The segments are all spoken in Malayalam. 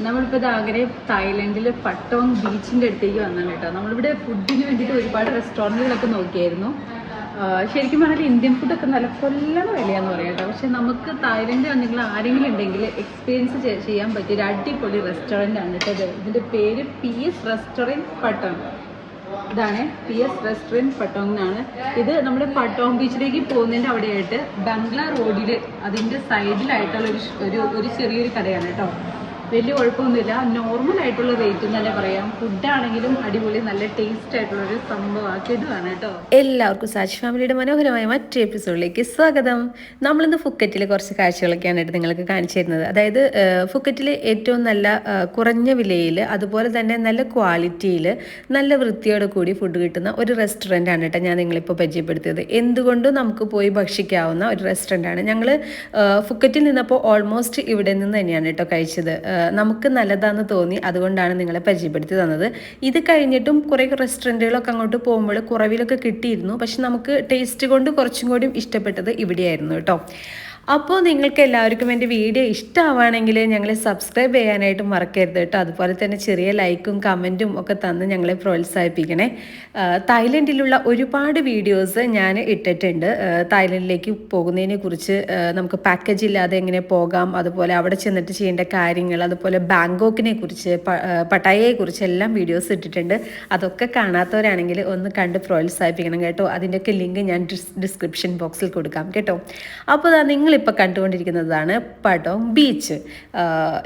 നമ്മളിപ്പോൾ ആഗ്രഹ തായ്ലൻഡിൽ പട്ടോങ് ബീച്ചിൻ്റെ അടുത്തേക്ക് വന്നാണ് കേട്ടോ. നമ്മളിവിടെ ഫുഡിന് വേണ്ടിയിട്ട് ഒരുപാട് റെസ്റ്റോറൻറ്റുകളൊക്കെ നോക്കിയായിരുന്നു. ശരിക്കും പറഞ്ഞാൽ ഇന്ത്യൻ ഫുഡൊക്കെ നല്ല കൊല്ലണ വിലയാന്ന് പറയാം കേട്ടോ. പക്ഷെ നമുക്ക് തായ്ലൻഡ് വന്നെങ്കിൽ ആരെങ്കിലും ഉണ്ടെങ്കിൽ എക്സ്പീരിയൻസ് ചെയ്യാൻ പറ്റിയ ഒരു അടിപൊളി റെസ്റ്റോറൻ്റ് ആണ് കേട്ടോ. ഇതിൻ്റെ പേര് PS റെസ്റ്റോറൻറ്റ് പട്ടോങ്. ഇതാണ് PS റെസ്റ്റോറൻറ്റ് പട്ടോങ് എന്നാണ്. ഇത് നമ്മുടെ പട്ടോങ് ബീച്ചിലേക്ക് പോകുന്നതിൻ്റെ അവിടെയായിട്ട് ബംഗ്ലാ റോഡിൽ അതിൻ്റെ സൈഡിലായിട്ടുള്ള ഒരു ചെറിയൊരു കടയാണ് കേട്ടോ. വലിയ കുഴപ്പമൊന്നുമില്ല, നോർമൽ ആയിട്ടുള്ള റേറ്റ് എന്ന് തന്നെ പറയാം. ഫുഡാണെങ്കിലും അടിപൊളി നല്ല ടേസ്റ്റ് ആയിട്ടുള്ളൊരു സംഭവമാക്കിയതാണ് കേട്ടോ. എല്ലാവർക്കും സാച്ച് ഫാമിലിയുടെ മനോഹരമായ മറ്റൊരു എപ്പിസോഡിലേക്ക് സ്വാഗതം. നമ്മളിന്ന് ഫുക്കറ്റിൽ കുറച്ച് കാഴ്ചകളൊക്കെയാണ് നിങ്ങൾക്ക് കാണിച്ചു തരുന്നത്. അതായത് ഫുക്കറ്റിൽ ഏറ്റവും നല്ല കുറഞ്ഞ വിലയിൽ അതുപോലെ തന്നെ നല്ല ക്വാളിറ്റിയിൽ നല്ല വൃത്തിയോടെ കൂടി ഫുഡ് കിട്ടുന്ന ഒരു റെസ്റ്റോറൻ്റ് ആണ് കേട്ടോ ഞാൻ നിങ്ങളിപ്പോൾ പരിചയപ്പെടുത്തിയത്. എന്തുകൊണ്ടും നമുക്ക് പോയി ഭക്ഷിക്കാവുന്ന ഒരു റെസ്റ്റോറൻ്റ് ആണ്. ഞങ്ങൾ ഫുക്കറ്റിൽ നിന്നപ്പോൾ ഓൾമോസ്റ്റ് ഇവിടെ നിന്ന് തന്നെയാണ് കേട്ടോ കഴിച്ചത്. നമുക്ക് നല്ലതാണെന്ന് തോന്നി, അതുകൊണ്ടാണ് നിങ്ങളെ പരിചയപ്പെടുത്തി തന്നത്. ഇത് കഴിഞ്ഞിട്ടും കുറേ റെസ്റ്റോറൻറ്റുകളൊക്കെ അങ്ങോട്ട് പോകുമ്പോൾ കുറവിലൊക്കെ കിട്ടിയിരുന്നു. പക്ഷെ നമുക്ക് ടേസ്റ്റ് കൊണ്ട് കുറച്ചും കൂടി ഇഷ്ടപ്പെട്ടത് ഇവിടെയായിരുന്നു കേട്ടോ. അപ്പോൾ നിങ്ങൾക്ക് എല്ലാവർക്കും എൻ്റെ വീഡിയോ ഇഷ്ടമാവുകയാണെങ്കിൽ ഞങ്ങളെ സബ്സ്ക്രൈബ് ചെയ്യാനായിട്ട് മറക്കരുത് കേട്ടോ. അതുപോലെ തന്നെ ചെറിയ ലൈക്കും കമൻറ്റും ഒക്കെ തന്ന് ഞങ്ങളെ പ്രോത്സാഹിപ്പിക്കണേ. തായ്ലൻഡിലുള്ള ഒരുപാട് വീഡിയോസ് ഞാൻ ഇട്ടിട്ടുണ്ട്. തായ്ലൻഡിലേക്ക് പോകുന്നതിനെ കുറിച്ച്, നമുക്ക് പാക്കേജ് ഇല്ലാതെ എങ്ങനെ പോകാം, അതുപോലെ അവിടെ ചെന്നിട്ട് ചെയ്യേണ്ട കാര്യങ്ങൾ, അതുപോലെ ബാങ്കോക്കിനെ കുറിച്ച്, പട്ടായയെ കുറിച്ച് എല്ലാം വീഡിയോസ് ഇട്ടിട്ടുണ്ട്. അതൊക്കെ കാണാത്തവരാണെങ്കിൽ ഒന്ന് കണ്ട് പ്രോത്സാഹിപ്പിക്കണം കേട്ടോ. അതിൻ്റെയൊക്കെ ലിങ്ക് ഞാൻ ഡിസ്ക്രിപ്ഷൻ ബോക്സിൽ കൊടുക്കാം കേട്ടോ. അപ്പോൾ നിങ്ങൾ ഇപ്പോൾ കണ്ടുകൊണ്ടിരിക്കുന്നതാണ് പട്ടോങ് ബീച്ച്.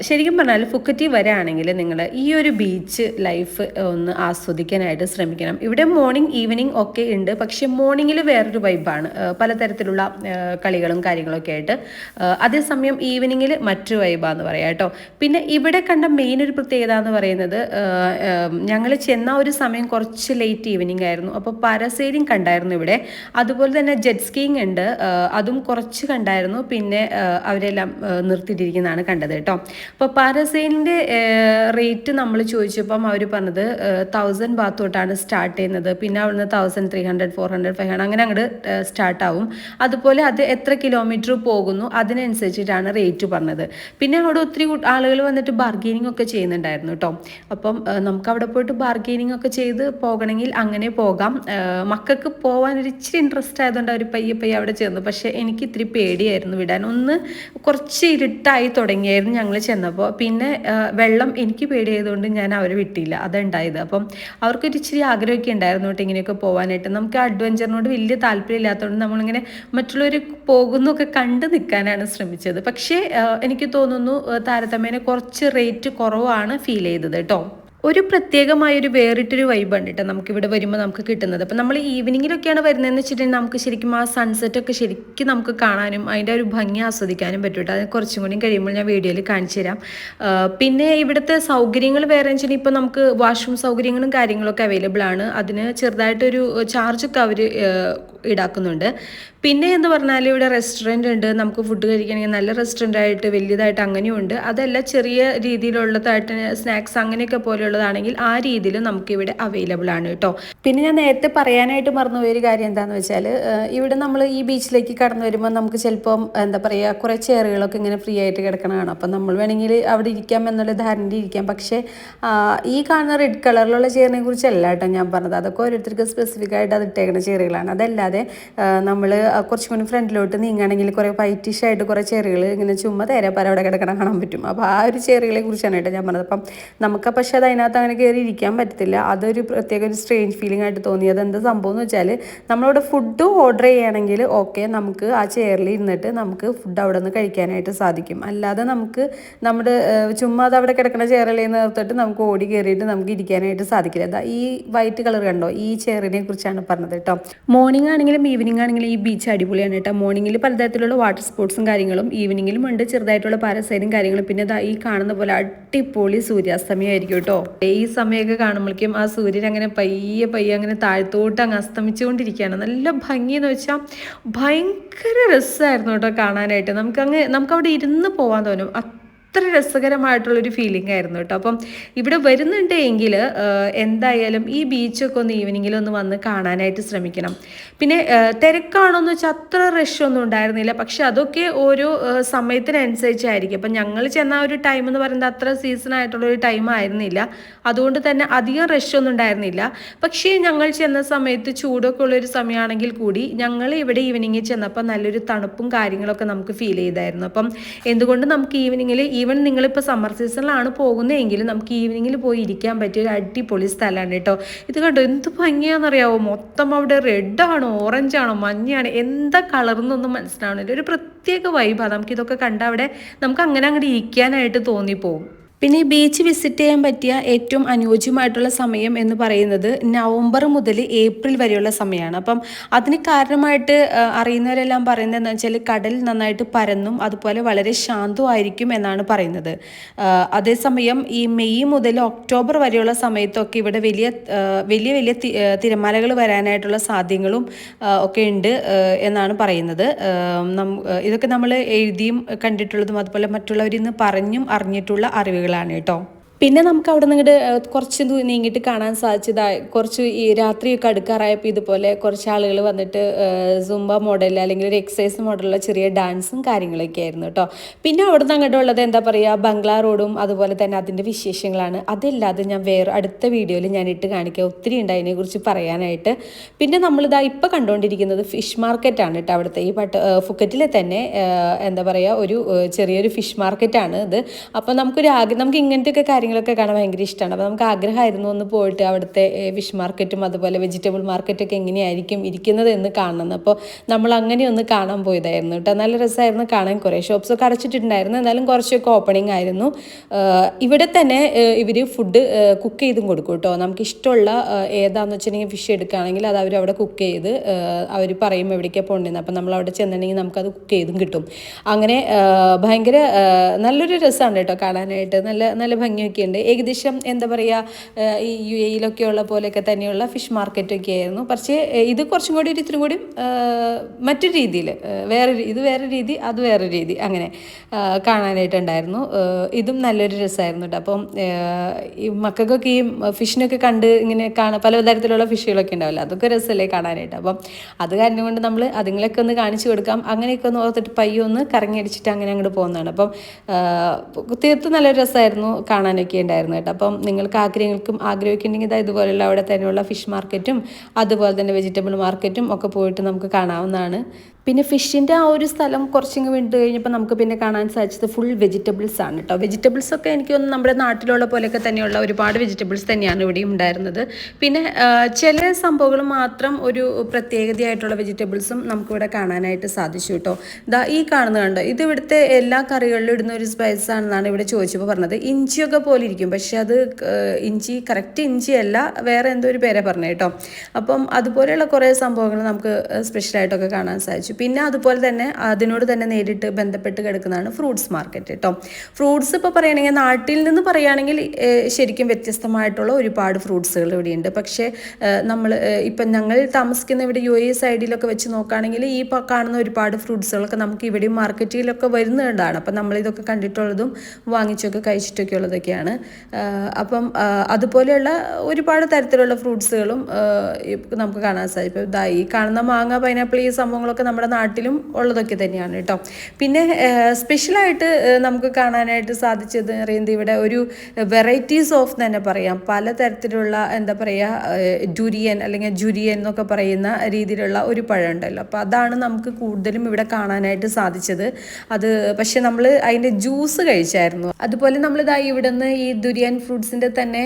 ശരിക്കും പറഞ്ഞാൽ ഫുക്കറ്റി വരാണെങ്കിൽ നിങ്ങൾ ഈ ഒരു ബീച്ച് ലൈഫ് ഒന്ന് ആസ്വദിക്കാനായിട്ട് ശ്രമിക്കണം. ഇവിടെ മോർണിംഗ് ഈവനിങ് ഒക്കെ ഉണ്ട്, പക്ഷെ മോർണിംഗിൽ വേറൊരു വൈബാണ്, പലതരത്തിലുള്ള കളികളും കാര്യങ്ങളൊക്കെ ആയിട്ട്. അതേസമയം ഈവനിങ്ങിൽ മറ്റൊരു വൈബാന്ന് പറയാം കേട്ടോ. പിന്നെ ഇവിടെ കണ്ട മെയിൻ ഒരു പ്രത്യേകത എന്ന് പറയുന്നത്, ഞങ്ങൾ ചെന്ന ഒരു സമയം കുറച്ച് ലേറ്റ് ഈവനിങ് ആയിരുന്നു. അപ്പോൾ പാരാസെയിലിംഗ് കണ്ടായിരുന്നു ഇവിടെ. അതുപോലെ തന്നെ ജെറ്റ് സ്കീയിങ് ഉണ്ട്, അതും കുറച്ച് കണ്ടായിരുന്നു. പിന്നെ അവരെല്ലാം നിർത്തിയിട്ടിരിക്കുന്നതാണ് കണ്ടത് കേട്ടോ. അപ്പോൾ പാരസെയിലിൻ്റെ റേറ്റ് നമ്മൾ ചോദിച്ചപ്പം അവർ പറഞ്ഞത് 1000 ബാത്ത് തൊട്ടാണ് സ്റ്റാർട്ട് ചെയ്യുന്നത്. പിന്നെ അവിടുന്ന് 1300, 400, 500 അങ്ങനെ അങ്ങോട്ട് സ്റ്റാർട്ടാവും. അതുപോലെ അത് എത്ര കിലോമീറ്റർ പോകുന്നു അതിനനുസരിച്ചിട്ടാണ് റേറ്റ് പറഞ്ഞത്. പിന്നെ അവിടെ ഒത്തിരി ആളുകൾ വന്നിട്ട് ബാർഗെയിനിങ് ഒക്കെ ചെയ്യുന്നുണ്ടായിരുന്നു കേട്ടോ. അപ്പം നമുക്ക് അവിടെ പോയിട്ട് ബാർഗെയിനിങ് ഒക്കെ ചെയ്ത് പോകണമെങ്കിൽ അങ്ങനെ പോകാം. മക്കൾക്ക് പോകാൻ ഒരു ഇച്ചിരി ഇൻട്രസ്റ്റ് ആയതുകൊണ്ട് അവർ പയ്യെ അവിടെ ചേർന്നു. പക്ഷേ എനിക്ക് ഇത്തിരി പേടിയായിരുന്നു വിടാൻ. ഒന്ന് കുറച്ച് ഇരുട്ടായി തുടങ്ങിയായിരുന്നു ഞങ്ങൾ ചെന്നപ്പോൾ. പിന്നെ വെള്ളം എനിക്ക് പേടിയായതുകൊണ്ട് ഞാൻ അവരെ വിട്ടില്ല, അതുണ്ടായത്. അപ്പം അവർക്കൊരു ഇച്ചിരി ആഗ്രഹമൊക്കെ ഉണ്ടായിരുന്നു കേട്ടോ ഇങ്ങനെയൊക്കെ പോകാനായിട്ട്. നമുക്ക് അഡ്വഞ്ചറിനോട് വലിയ താല്പര്യം ഇല്ലാത്തതുകൊണ്ട് നമ്മളിങ്ങനെ മറ്റുള്ളവർ പോകുന്നൊക്കെ കണ്ട് നിൽക്കാനാണ് ശ്രമിച്ചത്. പക്ഷേ എനിക്ക് തോന്നുന്നു താരതമ്യേന കുറച്ച് റേറ്റ് കുറവാണ് ഫീൽ ചെയ്തത് കേട്ടോ. ഒരു പ്രത്യേകമായൊരു വേറിട്ടൊരു വൈബുണ്ട് കേട്ടോ നമുക്കിവിടെ വരുമ്പോൾ നമുക്ക് കിട്ടുന്നത്. അപ്പം നമ്മൾ ഈവനിങ്ങിലൊക്കെയാണ് വരുന്നതെന്ന് വെച്ചിട്ടുണ്ടെങ്കിൽ നമുക്ക് ശരിക്കും ആ സൺസെറ്റൊക്കെ ശരിക്കും നമുക്ക് കാണാനും അതിൻ്റെ ഒരു ഭംഗി ആസ്വദിക്കാനും പറ്റും കേട്ടോ. അത് കുറച്ചും കൂടി കഴിയുമ്പോൾ ഞാൻ വീഡിയോയിൽ കാണിച്ചു തരാം. പിന്നെ ഇവിടുത്തെ സൗകര്യങ്ങൾ വേറെ വെച്ചിട്ടുണ്ടെങ്കിൽ ഇപ്പോൾ നമുക്ക് വാഷ്റൂം സൗകര്യങ്ങളും കാര്യങ്ങളൊക്കെ അവൈലബിൾ ആണ്. അതിന് ചെറുതായിട്ടൊരു ചാർജൊക്കെ അവർ ഈടാക്കുന്നുണ്ട്. പിന്നെ എന്ന് പറഞ്ഞാൽ ഇവിടെ റെസ്റ്റോറൻറ്റ് ഉണ്ട്, നമുക്ക് ഫുഡ് കഴിക്കണമെങ്കിൽ നല്ല റെസ്റ്റോറൻ്റ് ആയിട്ട് വലിയതായിട്ട് അങ്ങനെയുണ്ട്. അതല്ല ചെറിയ രീതിയിലുള്ളതായിട്ട് സ്നാക്സ് അങ്ങനെയൊക്കെ പോലെയുള്ളതാണെങ്കിൽ ആ രീതിയിൽ നമുക്കിവിടെ അവൈലബിൾ ആണ് കേട്ടോ. പിന്നെ ഞാൻ നേരത്തെ പറയാനായിട്ട് മറന്നുപോയൊരു കാര്യം എന്താണെന്ന് വെച്ചാൽ, ഇവിടെ നമ്മൾ ഈ ബീച്ചിലേക്ക് കടന്നു വരുമ്പോൾ നമുക്ക് ചിലപ്പം എന്താ പറയുക കുറേ ചെയറുകളൊക്കെ ഇങ്ങനെ ഫ്രീ ആയിട്ട് കിടക്കണതാണ്. അപ്പം നമ്മൾ വേണമെങ്കിൽ അവിടെ ഇരിക്കാം എന്നുള്ള ധാരണയിൽ ഇരിക്കാം. പക്ഷേ ഈ കാണുന്ന റെഡ് കളറിലുള്ള ചെയറിനെ കുറിച്ചല്ല കേട്ടോ ഞാൻ പറഞ്ഞത്. അതൊക്കെ ഓരോരുത്തർക്ക് സ്പെസിഫിക് ആയിട്ട് അത് ഇട്ടേക്കുന്ന ചെയറുകളാണ്. അതല്ലാതെ നമ്മൾ കുറച്ചും കൂടി ഫ്രണ്ടിലോട്ട് നീങ്ങുകയാണെങ്കിൽ കുറേ വൈറ്റിഷായിട്ട് കുറേ ചെയറുകൾ ഇങ്ങനെ ചുമ്മാ തേരാപ്പാര അവിടെ കിടക്കണം കാണാൻ പറ്റും. അപ്പോൾ ആ ഒരു ചെയറുകളെ കുറിച്ചാണ് കേട്ടോ ഞാൻ പറഞ്ഞത്. അപ്പം നമുക്ക് പക്ഷേ അത് അതിനകത്ത് അങ്ങനെ കയറി ഇരിക്കാൻ പറ്റത്തില്ല. അതൊരു പ്രത്യേക ഒരു സ്ട്രേഞ്ച് ഫീലിംഗ് ആയിട്ട് തോന്നി. അതെന്താ സംഭവം എന്ന് വെച്ചാൽ, നമ്മളവിടെ ഫുഡ് ഓർഡർ ചെയ്യുകയാണെങ്കിൽ ഓക്കെ, നമുക്ക് ആ ചെയറിൽ ഇരുന്നിട്ട് നമുക്ക് ഫുഡ് അവിടെ നിന്ന് കഴിക്കാനായിട്ട് സാധിക്കും. അല്ലാതെ നമുക്ക് നമ്മുടെ ചുമ്മാ അത് അവിടെ കിടക്കുന്ന ചെയറിൽ നിർത്തിട്ട് നമുക്ക് ഓടി കയറിയിട്ട് നമുക്ക് ഇരിക്കാനായിട്ട് സാധിക്കില്ല. അതാ ഈ വൈറ്റ് കളർ കണ്ടോ, ഈ ചെയറിനെ കുറിച്ചാണ് പറഞ്ഞത് കേട്ടോ. മോർണിംഗ് ആണെങ്കിലും ഈവനിങ് ആണെങ്കിലും ഈ ബീച്ച് അടിപൊളിയാണ് കേട്ടോ. മോർണിംഗിൽ പലതരത്തിലുള്ള വാട്ടർ സ്പോർട്സും കാര്യങ്ങളും, ഈവനിങ്ങിലും ഉണ്ട് ചെറുതായിട്ടുള്ള പാരസൈലും കാര്യങ്ങളും. പിന്നെ ഈ കാണുന്ന പോലെ അടിപൊളി സൂര്യാസ്തമയമായിരിക്കും കേട്ടോ. ഈ സമയമൊക്കെ കാണുമ്പോഴേക്കും ആ സൂര്യൻ അങ്ങനെ പയ്യെ അങ്ങനെ താഴത്തോട്ട് അങ്ങ് അസ്തമിച്ചുകൊണ്ടിരിക്കുകയാണ്. നല്ല ഭംഗിയെന്ന് വെച്ചാൽ ഭയങ്കര രസമായിരുന്നു കേട്ടോ കാണാനായിട്ട്. നമുക്ക് അവിടെ ഇരുന്ന് പോകാൻ തോന്നും. അത്ര രസകരമായിട്ടുള്ളൊരു ഫീലിംഗ് ആയിരുന്നു കേട്ടോ. അപ്പം ഇവിടെ വരുന്നുണ്ട് എങ്കിൽ എന്തായാലും ഈ ബീച്ചൊക്കെ ഒന്ന് ഈവനിങ്ങിലൊന്ന് വന്ന് കാണാനായിട്ട് ശ്രമിക്കണം. പിന്നെ തിരക്കാണോന്ന് വെച്ചാൽ അത്ര റഷൊന്നും ഉണ്ടായിരുന്നില്ല, പക്ഷെ അതൊക്കെ ഓരോ സമയത്തിനനുസരിച്ചായിരിക്കും. അപ്പം ഞങ്ങൾ ചെന്ന ഒരു ടൈം എന്ന് പറയുന്നത് അത്ര സീസൺ ആയിട്ടുള്ളൊരു ടൈം ആയിരുന്നില്ല, അതുകൊണ്ട് തന്നെ അധികം റഷൊന്നും ഉണ്ടായിരുന്നില്ല. പക്ഷേ ഞങ്ങൾ ചെന്ന സമയത്ത് ചൂടൊക്കെ ഉള്ളൊരു സമയമാണെങ്കിൽ കൂടി ഞങ്ങൾ ഇവിടെ ഈവനിങ്ങിൽ ചെന്നപ്പോൾ നല്ലൊരു തണുപ്പും കാര്യങ്ങളൊക്കെ നമുക്ക് ഫീൽ ചെയ്തായിരുന്നു. അപ്പം എന്തുകൊണ്ട് നമുക്ക് ഈവനിങ്ങിൽ ഈവൻ നിങ്ങളിപ്പോൾ സമ്മർ സീസണിലാണ് പോകുന്നതെങ്കിൽ നമുക്ക് ഈവനിങ്ങിൽ പോയി ഇരിക്കാൻ പറ്റിയ ഒരു അടിപൊളി സ്ഥലമാണ് കേട്ടോ. ഇത് കണ്ടോ എന്ത് ഭംഗിയാണെന്നറിയാവോ, മൊത്തം അവിടെ റെഡാണോ ഓറഞ്ചാണോ മഞ്ഞയാണോ എന്താ കളർന്നൊന്നും മനസ്സിലാവണില്ല, ഒരു പ്രത്യേക വൈബാണ്. നമുക്കിതൊക്കെ കണ്ട അവിടെ നമുക്ക് അങ്ങനെ അങ്ങോട്ട് ഇരിക്കാനായിട്ട് തോന്നിപ്പോവും. പിന്നെ ഈ ബീച്ച് വിസിറ്റ് ചെയ്യാൻ പറ്റിയ ഏറ്റവും അനുയോജ്യമായിട്ടുള്ള സമയം എന്ന് പറയുന്നത് നവംബർ മുതൽ ഏപ്രിൽ വരെയുള്ള സമയമാണ്. അപ്പം അതിന് കാരണമായിട്ട് അറിയുന്നവരെല്ലാം പറയുന്നത് എന്താ വെച്ചാൽ കടൽ നന്നായിട്ട് പരന്നും അതുപോലെ വളരെ ശാന്തമായിരിക്കും എന്നാണ് പറയുന്നത്. അതേസമയം ഈ മെയ് മുതൽ ഒക്ടോബർ വരെയുള്ള സമയത്തൊക്കെ ഇവിടെ വലിയ വലിയ തിരമാലകൾ വരാനായിട്ടുള്ള സാധ്യതകളും ഒക്കെ ഉണ്ട് എന്നാണ് പറയുന്നത്. ഇതൊക്കെ നമ്മൾ എഴുതിയും കണ്ടിട്ടുള്ളതും അതുപോലെ മറ്റുള്ളവരിൽ നിന്ന് പറഞ്ഞും അറിഞ്ഞിട്ടുള്ള അറിവുകളാണ് കേട്ടോ. പിന്നെ നമുക്ക് അവിടെ നിന്ന് കുറച്ച് നീങ്ങിയിട്ട് കാണാൻ സാധിച്ചത് കുറച്ച് ഈ രാത്രിയൊക്കെ അടുക്കാറായപ്പോൾ ഇതുപോലെ കുറച്ച് ആളുകൾ വന്നിട്ട് സുംബ മോഡൽ അല്ലെങ്കിൽ ഒരു എക്സസൈസ് മോഡലുള്ള ചെറിയ ഡാൻസും കാര്യങ്ങളൊക്കെ ആയിരുന്നു കേട്ടോ. പിന്നെ അവിടെ നിന്ന് അങ്ങോട്ട് ഉള്ളത് എന്താ പറയുക, ബംഗ്ലാ റോഡും അതുപോലെ തന്നെ അതിൻ്റെ വിശേഷങ്ങളാണ്. അതല്ലാതെ ഞാൻ വേറെ അടുത്ത വീഡിയോയിൽ ഞാൻ ഇട്ട് കാണിക്കാം, ഒത്തിരി ഉണ്ട് അതിനെക്കുറിച്ച് പറയാനായിട്ട്. പിന്നെ നമ്മളിതാ ഇപ്പോൾ കണ്ടുകൊണ്ടിരിക്കുന്നത് ഫിഷ് മാർക്കറ്റാണ് കേട്ടോ. അവിടുത്തെ ഈ ഫുക്കറ്റിലെ തന്നെ എന്താ പറയുക ഒരു ചെറിയൊരു ഫിഷ് മാർക്കറ്റാണ് ഇത്. അപ്പോൾ നമുക്ക് ഇങ്ങനത്തെയൊക്കെ കാര്യങ്ങളൊക്കെ കാണാൻ ഭയങ്കര ഇഷ്ടമാണ്. അപ്പോൾ നമുക്ക് ആഗ്രഹമായിരുന്നു ഒന്ന് പോയിട്ട് അവിടുത്തെ ഫിഷ് മാർക്കറ്റും അതുപോലെ വെജിറ്റബിൾ മാർക്കറ്റൊക്കെ എങ്ങനെയായിരിക്കും ഇരിക്കുന്നത് എന്ന് കാണുന്നത്. അപ്പോൾ നമ്മൾ അങ്ങനെ ഒന്ന് കാണാൻ പോയതായിരുന്നു കേട്ടോ. നല്ല രസമായിരുന്നു കാണാൻ. കുറേ ഷോപ്സൊക്കെ അടച്ചിട്ടുണ്ടായിരുന്നു, എന്നാലും കുറച്ചൊക്കെ ഓപ്പണിംഗ് ആയിരുന്നു. ഇവിടെ തന്നെ ഇവർ ഫുഡ് കുക്ക് ചെയ്തും കൊടുക്കും കേട്ടോ. നമുക്ക് ഇഷ്ടമുള്ള ഏതാണെന്ന് വെച്ചിട്ടുണ്ടെങ്കിൽ ഫിഷ് എടുക്കുകയാണെങ്കിൽ അത് അവരവിടെ കുക്ക് ചെയ്ത് അവർ പറയും എവിടേക്കാണ് പോകേണ്ടതെന്ന്. അപ്പം നമ്മൾ അവിടെ ചെന്നിട്ടുണ്ടെങ്കിൽ നമുക്കത് കുക്ക് ചെയ്തും കിട്ടും. അങ്ങനെ ഭയങ്കര നല്ലൊരു രസമാണ് കേട്ടോ കാണാനായിട്ട്. നല്ല നല്ല ഭംഗിയൊക്കെ ഉണ്ട്. ഏകദേശം എന്താ പറയുക ഈ UAE ഉള്ള പോലെയൊക്കെ തന്നെയുള്ള ഫിഷ് മാർക്കറ്റൊക്കെ ആയിരുന്നു. പക്ഷേ ഇത് കുറച്ചും കൂടി ഇത്തിരി കൂടി മറ്റൊരു രീതിയിൽ ഇത് വേറെ രീതി അത് വേറെ രീതി അങ്ങനെ കാണാനായിട്ടുണ്ടായിരുന്നു. ഇതും നല്ലൊരു രസമായിരുന്നു കേട്ടോ. അപ്പം ഈ മക്കൾക്കൊക്കെ ഈ ഫിഷിനൊക്കെ കണ്ട് ഇങ്ങനെ പലതരത്തിലുള്ള ഫിഷുകളൊക്കെ ഉണ്ടാവില്ല, അതൊക്കെ രസമല്ലേ കാണാനായിട്ട്. അപ്പം അത് കാരണം കൊണ്ട് നമ്മൾ അതുങ്ങളൊക്കെ ഒന്ന് കാണിച്ചു കൊടുക്കാം അങ്ങനെയൊക്കെ ഒന്ന് ഓർത്തിട്ട് പയ്യൊന്ന് കറങ്ങി അടിച്ചിട്ട് അങ്ങനെ അങ്ങോട്ട് പോകുന്നതാണ്. അപ്പം തീർത്തും നല്ലൊരു രസമായിരുന്നു കാണാനൊക്കെ ഉണ്ടായിരുന്നു കേട്ടോ. അപ്പം നിങ്ങൾക്ക് ആഗ്രഹിക്കുന്നുണ്ടെങ്കിൽ ഇതുപോലെയുള്ള അവിടെ തന്നെയുള്ള ഫിഷ് മാർക്കറ്റും അതുപോലെ തന്നെ വെജിറ്റബിൾ മാർക്കറ്റും ഒക്കെ പോയിട്ട് നമുക്ക് കാണാവുന്നതാണ്. പിന്നെ ഫിഷിൻ്റെ ആ ഒരു സ്ഥലം കുറച്ചിങ്ങ് വിട്ട് കഴിഞ്ഞപ്പോൾ നമുക്ക് പിന്നെ കാണാൻ സാധിച്ചത് ഫുൾ വെജിറ്റബിൾസ് ആണ് കേട്ടോ. വെജിറ്റബിൾസൊക്കെ എനിക്ക് തോന്നുന്നു നമ്മുടെ നാട്ടിലുള്ള പോലെയൊക്കെ തന്നെയുള്ള ഒരുപാട് വെജിറ്റബിൾസ് തന്നെയാണ് ഇവിടെയും ഉണ്ടായിരുന്നത്. പിന്നെ ചില സംഭവങ്ങൾ മാത്രം ഒരു പ്രത്യേകതയായിട്ടുള്ള വെജിറ്റബിൾസും നമുക്കിവിടെ കാണാനായിട്ട് സാധിച്ചു കേട്ടോ. ഈ കാണുന്നത് കണ്ടോ, ഇത് ഇവിടുത്തെ എല്ലാ കറികളിലും ഇടുന്ന ഒരു സ്പൈസ് ആണെന്നാണ് ഇവിടെ ചോദിച്ചപ്പോൾ പറഞ്ഞത്. ഇഞ്ചിയൊക്കെ പോലെ ഇരിക്കും, പക്ഷെ അത് കറക്റ്റ് ഇഞ്ചിയല്ല, വേറെ എന്തോ ഒരു പേരെ പറഞ്ഞു കേട്ടോ. അപ്പം അതുപോലെയുള്ള കുറേ സംഭവങ്ങൾ നമുക്ക് സ്പെഷ്യലായിട്ടൊക്കെ കാണാൻ സാധിച്ചു. പിന്നെ അതുപോലെ തന്നെ അതിനോട് തന്നെ നേരിട്ട് ബന്ധപ്പെട്ട് കിടക്കുന്നതാണ് ഫ്രൂട്ട്സ് മാർക്കറ്റ് കേട്ടോ. ഫ്രൂട്ട്സ് ഇപ്പോൾ പറയുകയാണെങ്കിൽ നാട്ടിൽ നിന്ന് പറയുകയാണെങ്കിൽ ശരിക്കും വ്യത്യസ്തമായിട്ടുള്ള ഒരുപാട് ഫ്രൂട്ട്സുകൾ ഇവിടെയുണ്ട്. പക്ഷേ ഇപ്പം ഞങ്ങൾ താമസിക്കുന്ന ഇവിടെ UAE സൈഡിലൊക്കെ വെച്ച് നോക്കുകയാണെങ്കിൽ ഈ കാണുന്ന ഒരുപാട് ഫ്രൂട്ട്സുകളൊക്കെ നമുക്ക് ഇവിടെയും മാർക്കറ്റിലൊക്കെ വരുന്നതാണ്. അപ്പം നമ്മളിതൊക്കെ കണ്ടിട്ടുള്ളതും വാങ്ങിച്ചൊക്കെ കഴിച്ചിട്ടൊക്കെ ഉള്ളതൊക്കെയാണ്. അപ്പം അതുപോലെയുള്ള ഒരുപാട് തരത്തിലുള്ള ഫ്രൂട്ട്സുകളും നമുക്ക് കാണാൻ സാധിക്കും. ഇപ്പോൾ ഈ കാണുന്ന മാങ്ങ, പൈനാപ്പിൾ, ഈ സംഭവങ്ങളൊക്കെ നമ്മുടെ നാട്ടിലും ഉള്ളതൊക്കെ തന്നെയാണ് കേട്ടോ. പിന്നെ സ്പെഷ്യലായിട്ട് നമുക്ക് കാണാനായിട്ട് സാധിച്ചത് പറയുന്നത് ഇവിടെ ഒരു വെറൈറ്റീസ് ഓഫ് തന്നെ പറയാം, പലതരത്തിലുള്ള എന്താ പറയുക ഡുരിയൻ അല്ലെങ്കിൽ ജുരിയൻ എന്നൊക്കെ പറയുന്ന രീതിയിലുള്ള ഒരു പഴം ഉണ്ടല്ലോ. അപ്പോൾ അതാണ് നമുക്ക് കൂടുതലും ഇവിടെ കാണാനായിട്ട് സാധിച്ചത്. പക്ഷെ നമ്മൾ അതിൻ്റെ ജ്യൂസ് കഴിച്ചായിരുന്നു. അതുപോലെ ഇവിടെ നിന്ന് ഈ ദുരിയൻ ഫ്രൂട്ട്സിൻ്റെ തന്നെ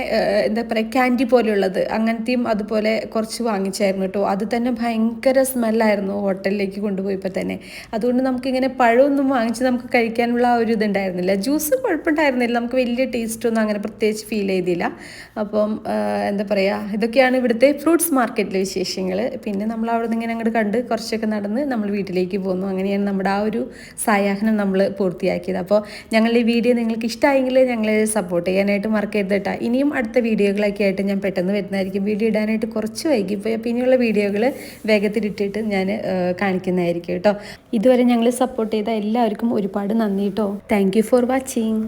എന്താ പറയുക ക്യാൻഡി പോലെയുള്ളത് അങ്ങനത്തെയും അതുപോലെ കുറച്ച് വാങ്ങിച്ചായിരുന്നു കേട്ടോ. അത് തന്നെ ഭയങ്കര സ്മെല്ലായിരുന്നു ഹോട്ടലിലേക്ക് കൊണ്ടുപോയപ്പോൾ തന്നെ. അതുകൊണ്ട് നമുക്കിങ്ങനെ പഴമൊന്നും വാങ്ങിച്ച് നമുക്ക് കഴിക്കാനുള്ള ആ ഒരു ഇതുണ്ടായിരുന്നില്ല. ജ്യൂസ് കുഴപ്പമുണ്ടായിരുന്നില്ല, നമുക്ക് വലിയ ടേസ്റ്റൊന്നും അങ്ങനെ പ്രത്യേകിച്ച് ഫീൽ ചെയ്തില്ല. അപ്പം എന്താ പറയുക, ഇതൊക്കെയാണ് ഇവിടുത്തെ ഫ്രൂട്ട്സ് മാർക്കറ്റിലെ വിശേഷങ്ങൾ. പിന്നെ നമ്മൾ അവിടെ നിന്ന് ഇങ്ങനെ അങ്ങോട്ട് കണ്ട് കുറച്ചൊക്കെ നടന്ന് നമ്മൾ വീട്ടിലേക്ക് പോന്നു. അങ്ങനെയാണ് നമ്മുടെ ആ ഒരു സായാഹ്നം നമ്മൾ പൂർത്തിയാക്കിയത്. അപ്പോൾ ഞങ്ങളുടെ ഈ വീഡിയോ നിങ്ങൾക്ക് ഇഷ്ടമായെങ്കിൽ ഞങ്ങളെ സപ്പോർട്ട് ചെയ്യാനായിട്ട് മറക്കരുത് കേട്ടോ. ഇനിയും അടുത്ത വീഡിയോകളൊക്കെ ആയിട്ട് ഞാൻ പെട്ടെന്ന് വരുന്നതായിരിക്കും. വീഡിയോ ഇടാനായിട്ട് കുറച്ച് വൈകിപ്പോയി, പിന്നെയുള്ള വീഡിയോകൾ വേഗത്തിലിട്ടിട്ട് ഞാൻ കാണിക്കുന്നതായിരിക്കും. പറയുന്നതായിരിക്കും കേട്ടോ. ഇതുവരെ ഞങ്ങൾ സപ്പോർട്ട് ചെയ്ത എല്ലാവർക്കും ഒരുപാട് നന്ദി കേട്ടോ. Thank you for watching.